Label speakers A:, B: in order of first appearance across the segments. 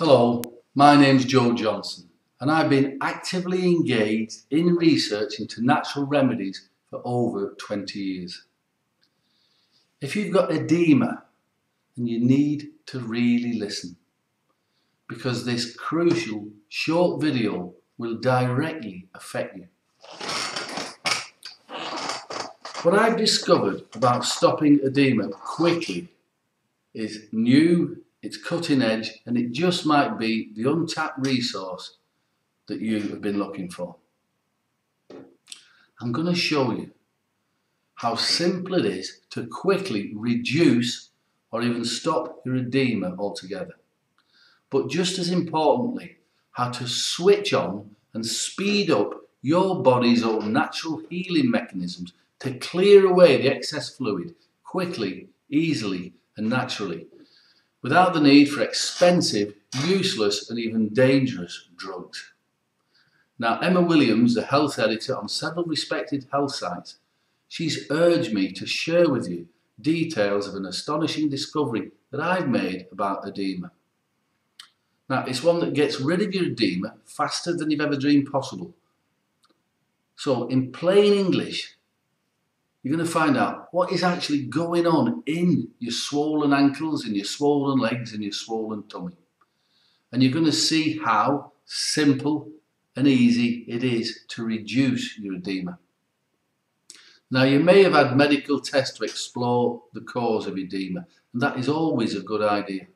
A: Hello, my name's Joe Johnson and I've been actively engaged in research into natural remedies for over 20 years. If you've got edema, then you need to really listen, because this crucial short video will directly affect you. What I've discovered about stopping edema quickly is new, it's cutting edge, and it just might be the untapped resource that you have been looking for. I'm going to show you how simple it is to quickly reduce or even stop your edema altogether. But just as importantly, how to switch on and speed up your body's own natural healing mechanisms to clear away the excess fluid quickly, easily and naturally, without the need for expensive, useless and even dangerous drugs. Now, Emma Williams, the health editor on several respected health sites, she's urged me to share with you details of an astonishing discovery that I've made about edema. Now, it's one that gets rid of your edema faster than you've ever dreamed possible. So, in plain English, you're going to find out what is actually going on in your swollen ankles, in your swollen legs, and your swollen tummy. And you're going to see how simple and easy it is to reduce your edema. Now, you may have had medical tests to explore the cause of edema, and that is always a good idea.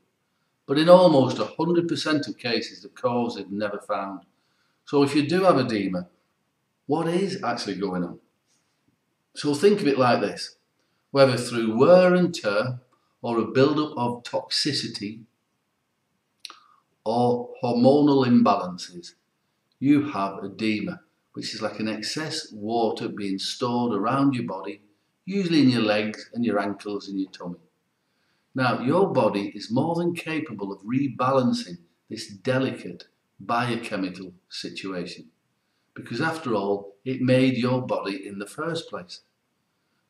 A: But in almost 100% of cases, the cause is never found. So if you do have edema, what is actually going on? So think of it like this: whether through wear and tear or a build-up of toxicity or hormonal imbalances, you have edema, which is like an excess water being stored around your body, usually in your legs and your ankles and your tummy. Now, your body is more than capable of rebalancing this delicate biochemical situation, because after all, it made your body in the first place.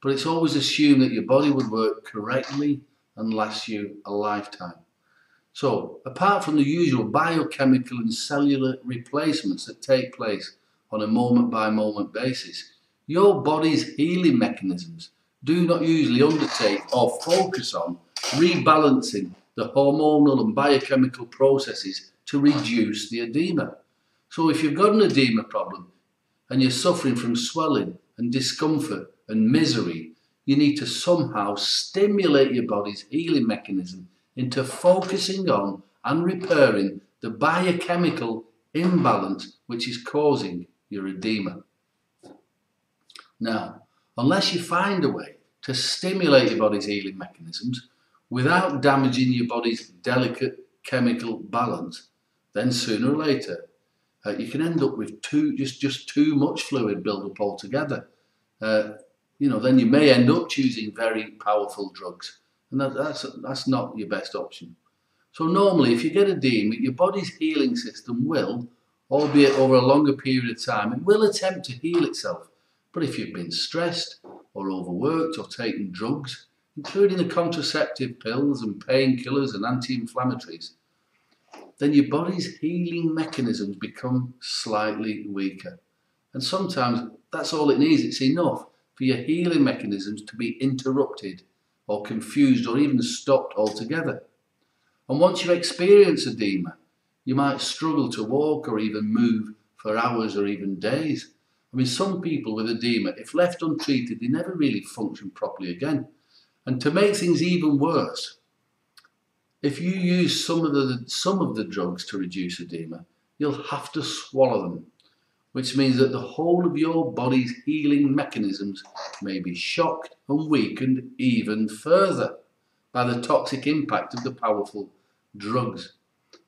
A: But it's always assumed that your body would work correctly and last you a lifetime. So, apart from the usual biochemical and cellular replacements that take place on a moment-by-moment basis, your body's healing mechanisms do not usually undertake or focus on rebalancing the hormonal and biochemical processes to reduce the edema. So if you've got an edema problem and you're suffering from swelling and discomfort and misery, you need to somehow stimulate your body's healing mechanism into focusing on and repairing the biochemical imbalance which is causing your edema. Now, unless you find a way to stimulate your body's healing mechanisms without damaging your body's delicate chemical balance, then sooner or later you can end up with just too much fluid build up altogether. Then you may end up choosing very powerful drugs, and that's not your best option. So normally, if you get edema, your body's healing system will, albeit over a longer period of time, it will attempt to heal itself. But if you've been stressed or overworked or taken drugs, including the contraceptive pills and painkillers and anti-inflammatories, then your body's healing mechanisms become slightly weaker. And sometimes that's all it needs. It's enough for your healing mechanisms to be interrupted or confused or even stopped altogether. And once you experience edema, you might struggle to walk or even move for hours or even days. I mean, some people with edema, if left untreated, they never really function properly again. And to make things even worse, if you use some of the drugs to reduce edema, you'll have to swallow them, which means that the whole of your body's healing mechanisms may be shocked and weakened even further by the toxic impact of the powerful drugs.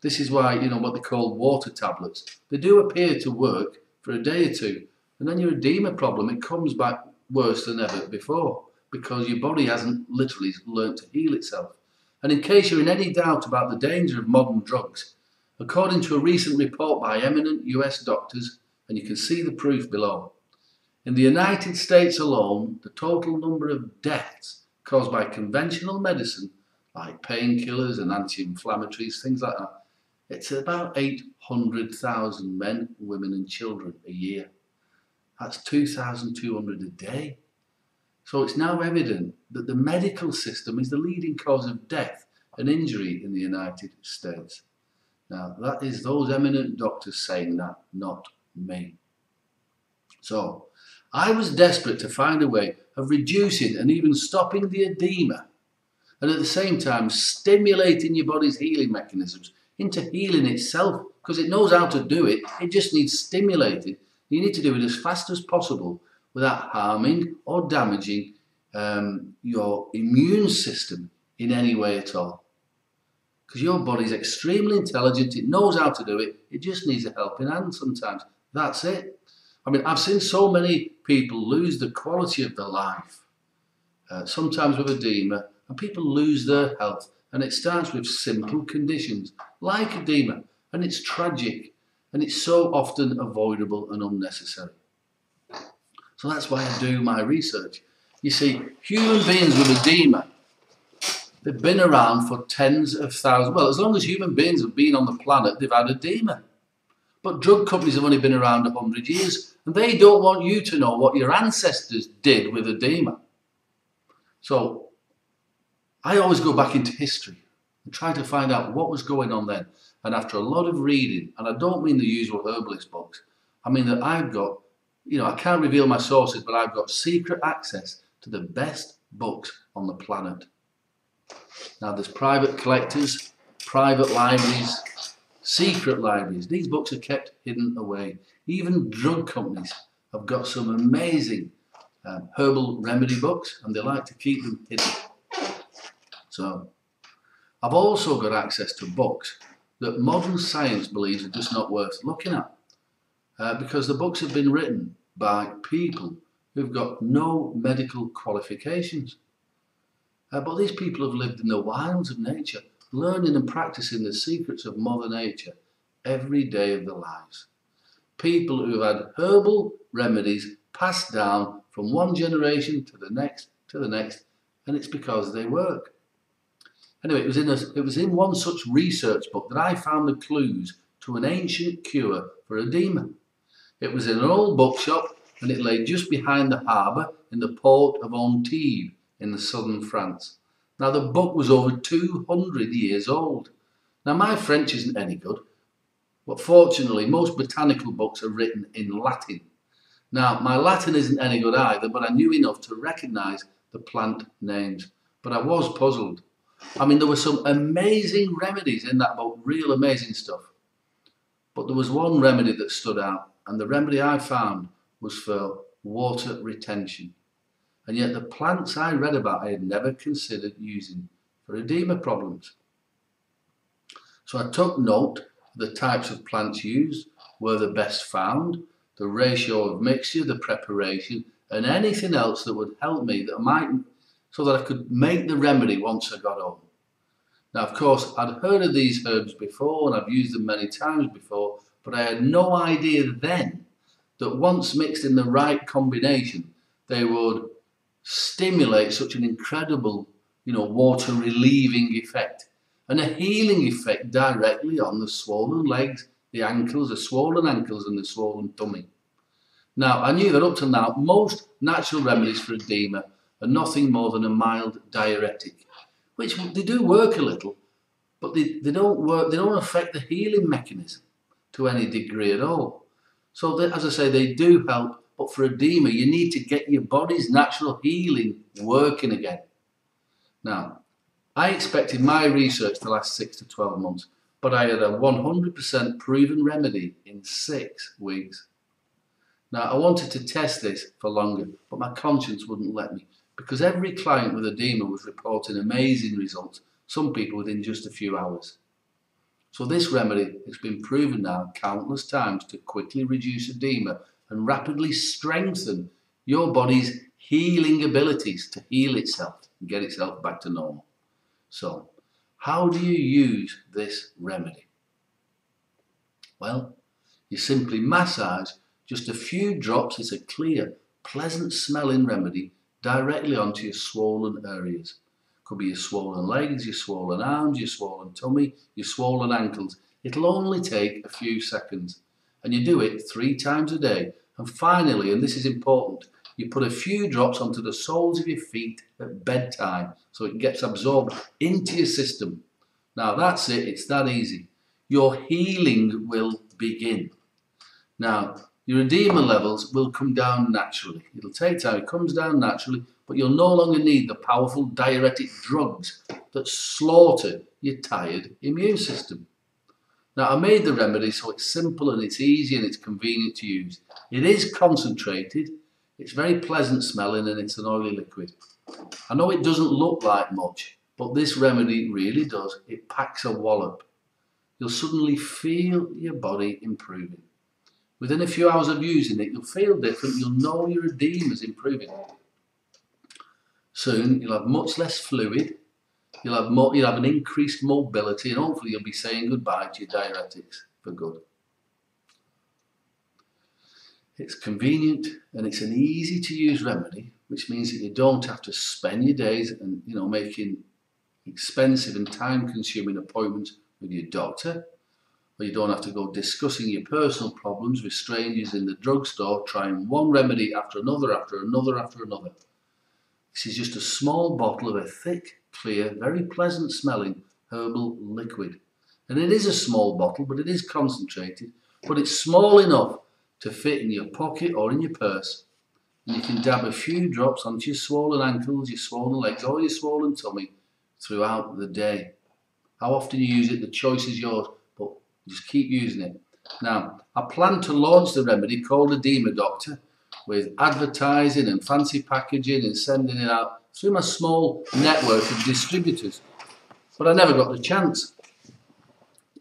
A: This is why, what they call water tablets, they do appear to work for a day or two, and then your edema problem, it comes back worse than ever before, because your body hasn't literally learnt to heal itself. And in case you're in any doubt about the danger of modern drugs, according to a recent report by eminent US doctors, and you can see the proof below, in the United States alone, the total number of deaths caused by conventional medicine, like painkillers and anti-inflammatories, things like that, It's about 800,000 men, women and children a year. That's 2,200 a day. So it's now evident that the medical system is the leading cause of death and injury in the United States. Now, that is those eminent doctors saying that, not me. So, I was desperate to find a way of reducing and even stopping the edema, and at the same time stimulating your body's healing mechanisms into healing itself, because it knows how to do it. It just needs stimulated. You need to do it as fast as possible without harming or damaging your immune system in any way at all. Because your body's extremely intelligent, it knows how to do it, it just needs a helping hand sometimes. That's it. I mean, I've seen so many people lose the quality of their life, sometimes with edema, and people lose their health. And it starts with simple conditions like edema, and it's tragic, and it's so often avoidable and unnecessary. So that's why I do my research. You see, human beings with edema, they've been around for tens of thousands. Well, as long as human beings have been on the planet, they've had edema. But drug companies have only been around 100 years, and they don't want you to know what your ancestors did with edema. So I always go back into history and try to find out what was going on then. And after a lot of reading, and I don't mean the usual herbalist books, I mean that I've got, I can't reveal my sources, but I've got secret access to the best books on the planet. Now, there's private collectors, private libraries, secret libraries. These books are kept hidden away. Even drug companies have got some amazing herbal remedy books, and they like to keep them hidden. So, I've also got access to books that modern science believes are just not worth looking at, because the books have been written by people who've got no medical qualifications. But these people have lived in the wilds of nature, learning and practicing the secrets of Mother Nature every day of their lives. People who have had herbal remedies passed down from one generation to the next, and it's because they work. Anyway, it was in one such research book that I found the clues to an ancient cure for edema. It was in an old bookshop, and it lay just behind the harbour in the port of Antibes in the southern France. Now, the book was over 200 years old. Now, my French isn't any good, but fortunately, most botanical books are written in Latin. Now, my Latin isn't any good either, but I knew enough to recognise the plant names. But I was puzzled. I mean, there were some amazing remedies in that book, real amazing stuff. But there was one remedy that stood out, and the remedy I found was for water retention. And yet the plants I read about I had never considered using for edema problems. So I took note of the types of plants used, where they're best found, the ratio of mixture, the preparation, and anything else that would help me so that I could make the remedy once I got home. Now, of course, I'd heard of these herbs before, and I've used them many times before, but I had no idea then that once mixed in the right combination, they would stimulate such an incredible, water relieving effect and a healing effect directly on the swollen legs, the swollen ankles and the swollen tummy. Now, I knew that up till now, most natural remedies for edema are nothing more than a mild diuretic, which they do work a little, but they don't affect the healing mechanism to any degree at all. So, as I say, they do help, but for edema, you need to get your body's natural healing working again. Now, I expected my research to last 6 to 12 months, but I had a 100% proven remedy in 6 weeks. Now, I wanted to test this for longer, but my conscience wouldn't let me, because every client with edema was reporting amazing results, some people within just a few hours. So this remedy has been proven now countless times to quickly reduce edema and rapidly strengthen your body's healing abilities to heal itself and get itself back to normal. So, how do you use this remedy? Well, you simply massage just a few drops. It's a clear, pleasant smelling remedy directly onto your swollen areas. Could be your swollen legs, your swollen arms, your swollen tummy, your swollen ankles. It'll only take a few seconds, and you do it 3 times a day. And finally, and this is important, you put a few drops onto the soles of your feet at bedtime so it gets absorbed into your system. Now that's it, it's that easy. Your healing will begin. Now, your edema levels will come down naturally. It'll take time, it comes down naturally, but you'll no longer need the powerful diuretic drugs that slaughter your tired immune system. Now, I made the remedy so it's simple and it's easy and it's convenient to use. It is concentrated, it's very pleasant smelling, and it's an oily liquid. I know it doesn't look like much, but this remedy really does. It packs a wallop. You'll suddenly feel your body improving. Within a few hours of using it, you'll feel different. You'll know your edema is improving. Soon, you'll have much less fluid. You'll have an increased mobility, and hopefully you'll be saying goodbye to your diuretics for good. It's convenient and it's an easy to use remedy, which means that you don't have to spend your days and making expensive and time consuming appointments with your doctor, or you don't have to go discussing your personal problems with strangers in the drugstore, trying one remedy after another, after another, after another. This is just a small bottle of a thick, clear, very pleasant smelling herbal liquid. And it is a small bottle, but it is concentrated, but it's small enough to fit in your pocket or in your purse. And you can dab a few drops onto your swollen ankles, your swollen legs, or your swollen tummy throughout the day. How often you use it, the choice is yours, but just keep using it. Now, I plan to launch the remedy called Oedema Doctor with advertising and fancy packaging and sending it out through my small network of distributors. But I never got the chance.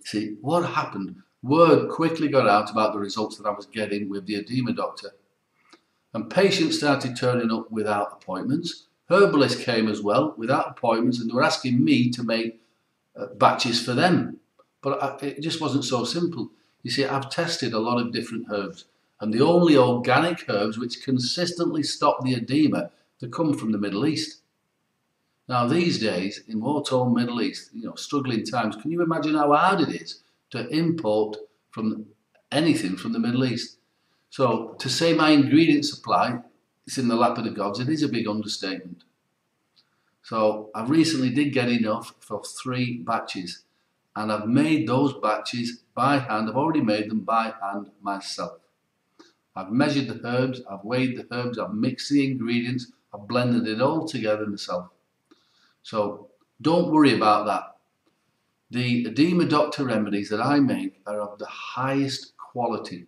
A: See, what happened? Word quickly got out about the results that I was getting with the Oedema Doctor. And patients started turning up without appointments. Herbalists came as well without appointments, and they were asking me to make batches for them. But it just wasn't so simple. You see, I've tested a lot of different herbs, and the only organic herbs which consistently stop the edema that come from the Middle East. Now these days, in war-torn Middle East, struggling times, can you imagine how hard it is to import from anything from the Middle East? So to say my ingredient supply is in the lap of the gods, it is a big understatement. So I recently did get enough for 3 batches, and I've made those batches by hand. I've already made them by hand myself. I've measured the herbs, I've weighed the herbs, I've mixed the ingredients, I've blended it all together myself. So don't worry about that. The Oedema Doctor remedies that I make are of the highest quality.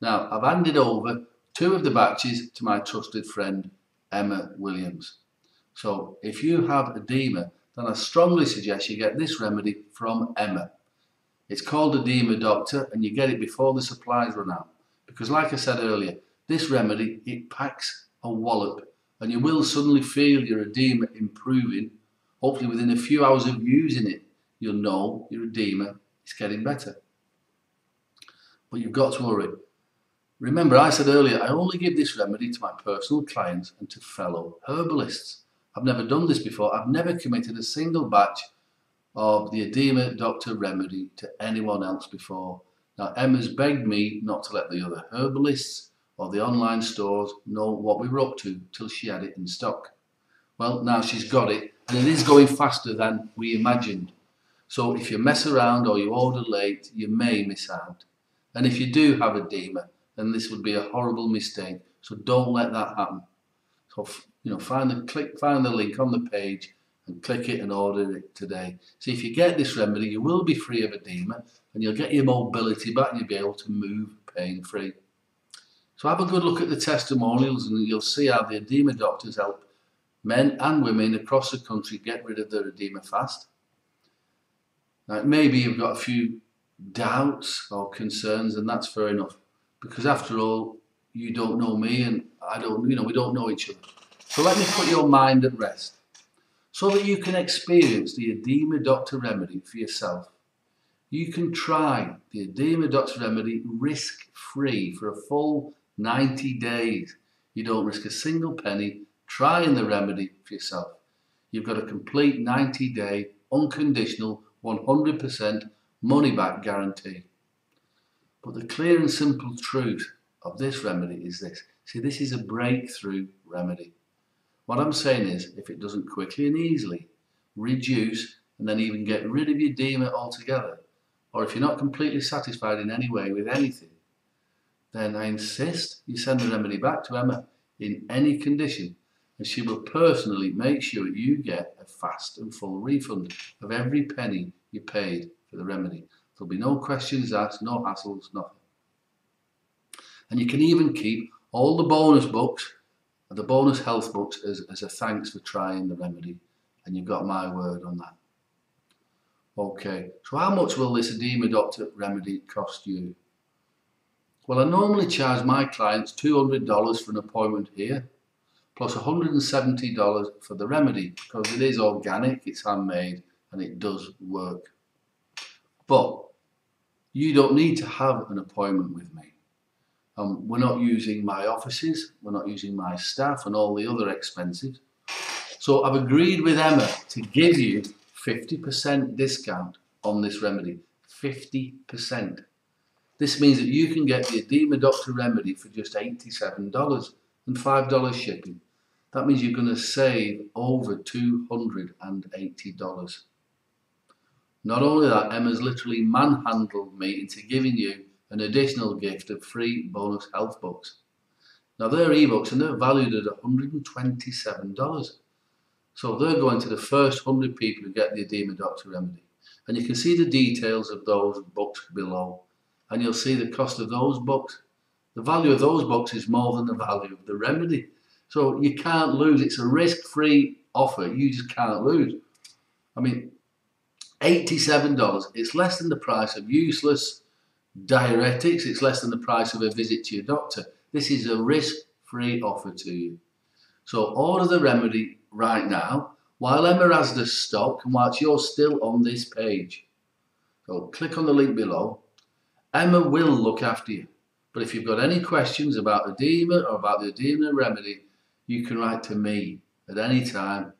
A: Now, I've handed over 2 of the batches to my trusted friend, Emma Williams. So if you have edema, then I strongly suggest you get this remedy from Emma. It's called Oedema Doctor, and you get it before the supplies run out. Because like I said earlier, this remedy, it packs a wallop, and you will suddenly feel your edema improving. Hopefully within a few hours of using it, you'll know your edema is getting better. But you've got to worry. Remember, I said earlier, I only give this remedy to my personal clients and to fellow herbalists. I've never done this before. I've never committed a single batch of the Oedema Doctor remedy to anyone else before. Now, Emma's begged me not to let the other herbalists or the online stores know what we were up to till she had it in stock. Well, now she's got it, and it is going faster than we imagined. So if you mess around or you order late, you may miss out. And if you do have edema, then this would be a horrible mistake. So don't let that happen. So find the link on the page and click it and order it today. See, if you get this remedy, you will be free of edema, and you'll get your mobility back, and you'll be able to move pain-free. So have a good look at the testimonials, and you'll see how the Oedema Doctors help men and women across the country get rid of their edema fast. Now, maybe you've got a few doubts or concerns, and that's fair enough, because after all, you don't know me and I don't, we don't know each other. So let me put your mind at rest so that you can experience the Oedema Doctor remedy for yourself. You can try the Oedema Doctor remedy risk-free for a full 90 days. You don't risk a single penny trying the remedy for yourself. You've got a complete 90-day, unconditional, 100% money back guarantee. But the clear and simple truth of this remedy is this. See, this is a breakthrough remedy. What I'm saying is, if it doesn't quickly and easily reduce and then even get rid of your edema altogether, or if you're not completely satisfied in any way with anything, then I insist you send the remedy back to Emma in any condition, and she will personally make sure you get a fast and full refund of every penny you paid for the remedy. There'll be no questions asked, no hassles, nothing. And you can even keep all the bonus books, the bonus health books, as a thanks for trying the remedy, and you've got my word on that. Okay, so how much will this Edema Doctor remedy cost you? Well, I normally charge my clients $200 for an appointment here, plus $170 for the remedy, because it is organic, it's handmade, and it does work. But you don't need to have an appointment with me. We're not using my offices, we're not using my staff and all the other expenses. So I've agreed with Emma to give you 50% discount on this remedy. 50%. This means that you can get the Edema Doctor remedy for just $87 and $5 shipping. That means you're going to save over $280. Not only that, Emma's literally manhandled me into giving you an additional gift of free bonus health books. Now they're ebooks and they're valued at $127. So they're going to the first 100 people who get the Edema Doctor remedy. And you can see the details of those books below. And you'll see the cost of those books. The value of those books is more than the value of the remedy. So you can't lose. It's a risk-free offer. You just can't lose. I mean, $87. It's less than the price of useless diuretics. It's less than the price of a visit to your doctor. This is a risk-free offer to you. So order the remedy right now while Emma has the stock and whilst you're still on this page. So click on the link below. Emma will look after you. But if you've got any questions about edema or about the edema remedy, you can write to me at any time.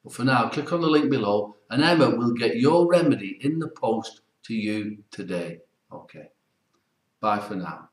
A: But for now, click on the link below and Emma will get your remedy in the post to you today. Okay. Bye for now.